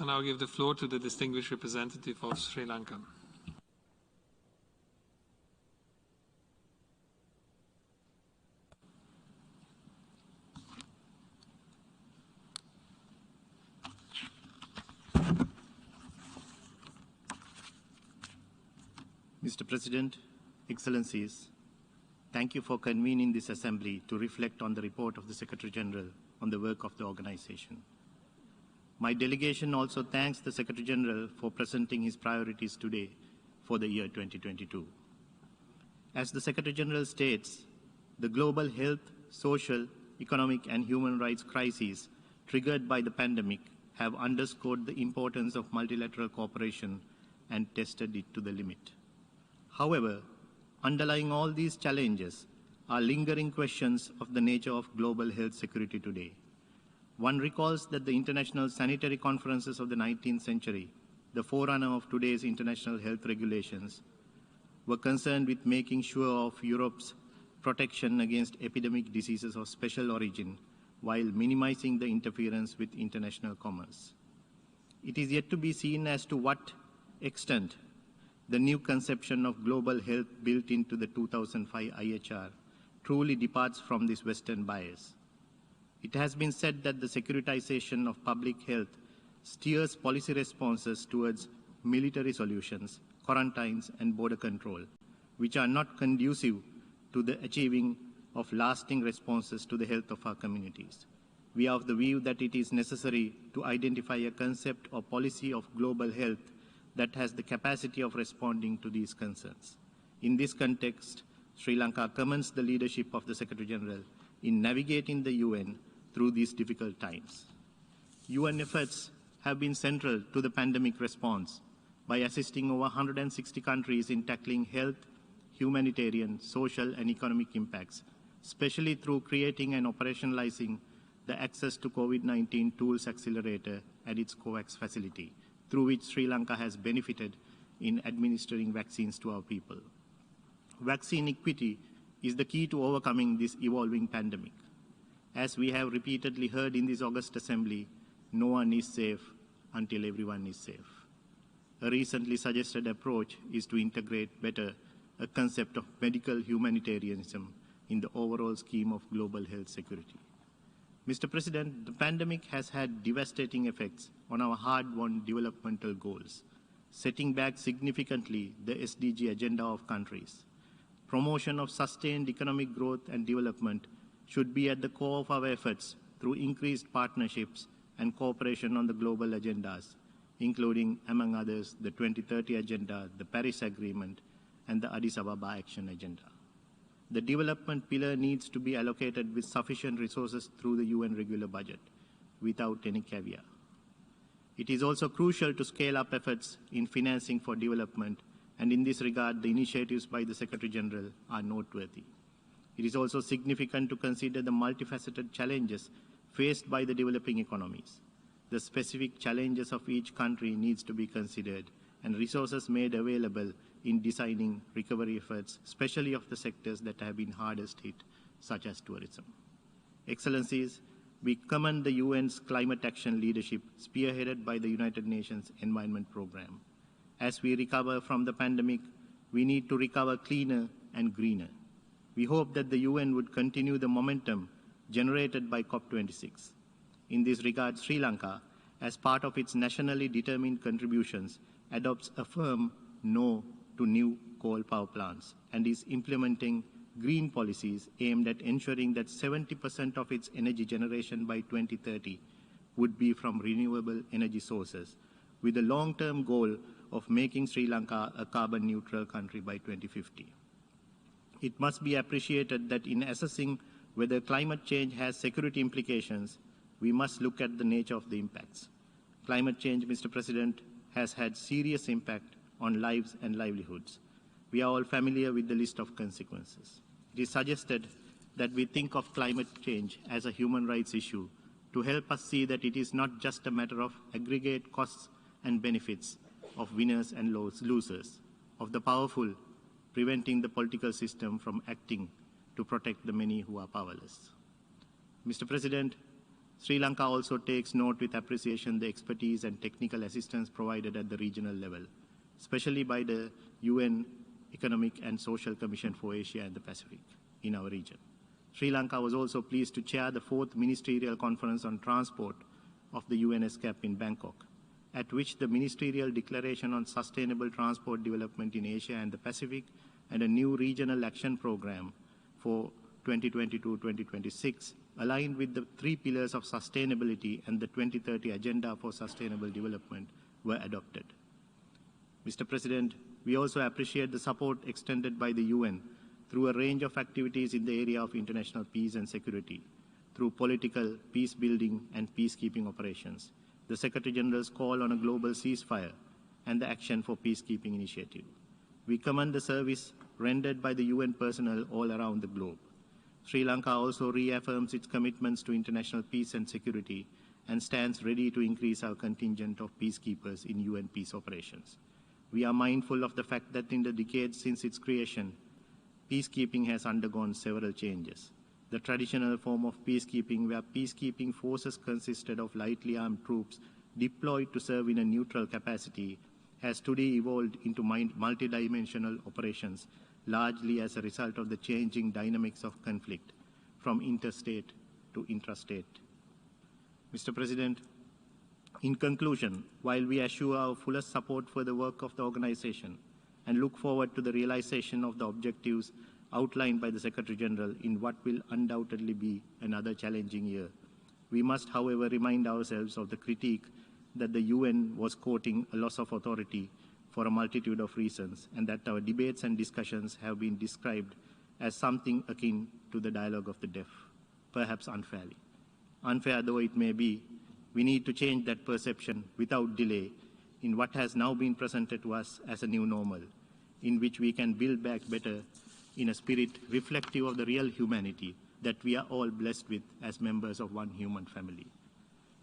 I now give the floor to the distinguished representative of Sri Lanka. Mr. President, Excellencies, thank you for convening this assembly to reflect on the report of the Secretary General on the work of the organization. My delegation also thanks the Secretary General for presenting his priorities today for the year 2022. As the Secretary General states, the global health, social, economic and human rights crises triggered by the pandemic have underscored the importance of multilateral cooperation and tested it to the limit. However, underlying all these challenges are lingering questions of the nature of global health security today. One recalls that the international sanitary conferences of the 19th century, the forerunner of today's international health regulations, were concerned with making sure of Europe's protection against epidemic diseases of special origin while minimizing the interference with international commerce. It is yet to be seen as to what extent the new conception of global health built into the 2005 IHR truly departs from this Western bias. It has been said that the securitization of public health steers policy responses towards military solutions, quarantines, and border control, which are not conducive to the achieving of lasting responses to the health of our communities. We are of the view that it is necessary to identify a concept or policy of global health that has the capacity of responding to these concerns. In this context, Sri Lanka commends the leadership of the Secretary General in navigating the UN through these difficult times. UN efforts have been central to the pandemic response by assisting over 160 countries in tackling health, humanitarian, social, and economic impacts, especially through creating and operationalizing the Access to COVID-19 Tools Accelerator and its COVAX facility, through which Sri Lanka has benefited in administering vaccines to our people. Vaccine equity is the key to overcoming this evolving pandemic. As we have repeatedly heard in this August Assembly, no one is safe until everyone is safe. A recently suggested approach is to integrate better a concept of medical humanitarianism in the overall scheme of global health security. Mr. President, the pandemic has had devastating effects on our hard-won developmental goals, setting back significantly the SDG agenda of countries. Promotion of sustained economic growth and development should be at the core of our efforts through increased partnerships and cooperation on the global agendas, including, among others, the 2030 Agenda, the Paris Agreement, and the Addis Ababa Action Agenda. The development pillar needs to be allocated with sufficient resources through the UN regular budget, without any caveat. It is also crucial to scale up efforts in financing for development, and in this regard, the initiatives by the Secretary General are noteworthy. It is also significant to consider the multifaceted challenges faced by the developing economies. The specific challenges of each country needs to be considered, and resources made available in designing recovery efforts, especially of the sectors that have been hardest hit, such as tourism. Excellencies, we commend the UN's climate action leadership spearheaded by the United Nations Environment Programme. As we recover from the pandemic, we need to recover cleaner and greener. We hope that the UN would continue the momentum generated by COP26. In this regard, Sri Lanka, as part of its nationally determined contributions, adopts a firm no to new coal power plants and is implementing green policies aimed at ensuring that 70% of its energy generation by 2030 would be from renewable energy sources, with a long-term goal of making Sri Lanka a carbon-neutral country by 2050. It must be appreciated that in assessing whether climate change has security implications, we must look at the nature of the impacts. Climate change, Mr. President, has had serious impact on lives and livelihoods. We are all familiar with the list of consequences. It is suggested that we think of climate change as a human rights issue to help us see that it is not just a matter of aggregate costs and benefits, of winners and losers, of the powerful preventing the political system from acting to protect the many who are powerless. Mr. President, Sri Lanka also takes note with appreciation the expertise and technical assistance provided at the regional level, especially by the UN Economic and Social Commission for Asia and the Pacific in our region. Sri Lanka was also pleased to chair the 4th Ministerial Conference on Transport of the UNESCAP in Bangkok, at which the Ministerial Declaration on Sustainable Transport Development in Asia and the Pacific and a new regional action program for 2022-2026 aligned with the 3 pillars of sustainability and the 2030 Agenda for Sustainable Development were adopted. Mr. President, we also appreciate the support extended by the UN through a range of activities in the area of international peace and security, through political, peace building and peacekeeping operations, the Secretary General's call on a global ceasefire, and the Action for Peacekeeping initiative. We commend the service rendered by the UN personnel all around the globe. Sri Lanka also reaffirms its commitments to international peace and security and stands ready to increase our contingent of peacekeepers in UN peace operations. We are mindful of the fact that in the decades since its creation, peacekeeping has undergone several changes. The traditional form of peacekeeping, where peacekeeping forces consisted of lightly armed troops deployed to serve in a neutral capacity, has today evolved into multidimensional operations, largely as a result of the changing dynamics of conflict from interstate to intrastate. Mr. President, in conclusion, while we assure our fullest support for the work of the organization and look forward to the realization of the objectives outlined by the Secretary General in what will undoubtedly be another challenging year, we must, however, remind ourselves of the critique that the UN was quoting a loss of authority for a multitude of reasons, and that our debates and discussions have been described as something akin to the dialogue of the deaf, perhaps unfairly. Unfair though it may be, we need to change that perception without delay in what has now been presented to us as a new normal, in which we can build back better in a spirit reflective of the real humanity that we are all blessed with as members of one human family.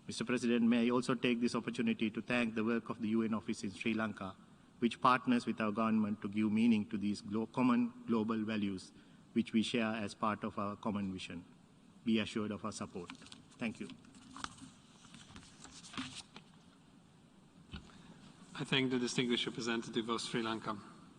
Mr. President, may I also take this opportunity to thank the work of the UN office in Sri Lanka, which partners with our government to give meaning to these common global values which we share as part of our common vision. Be assured of our support. Thank you. I thank the distinguished representative of Sri Lanka.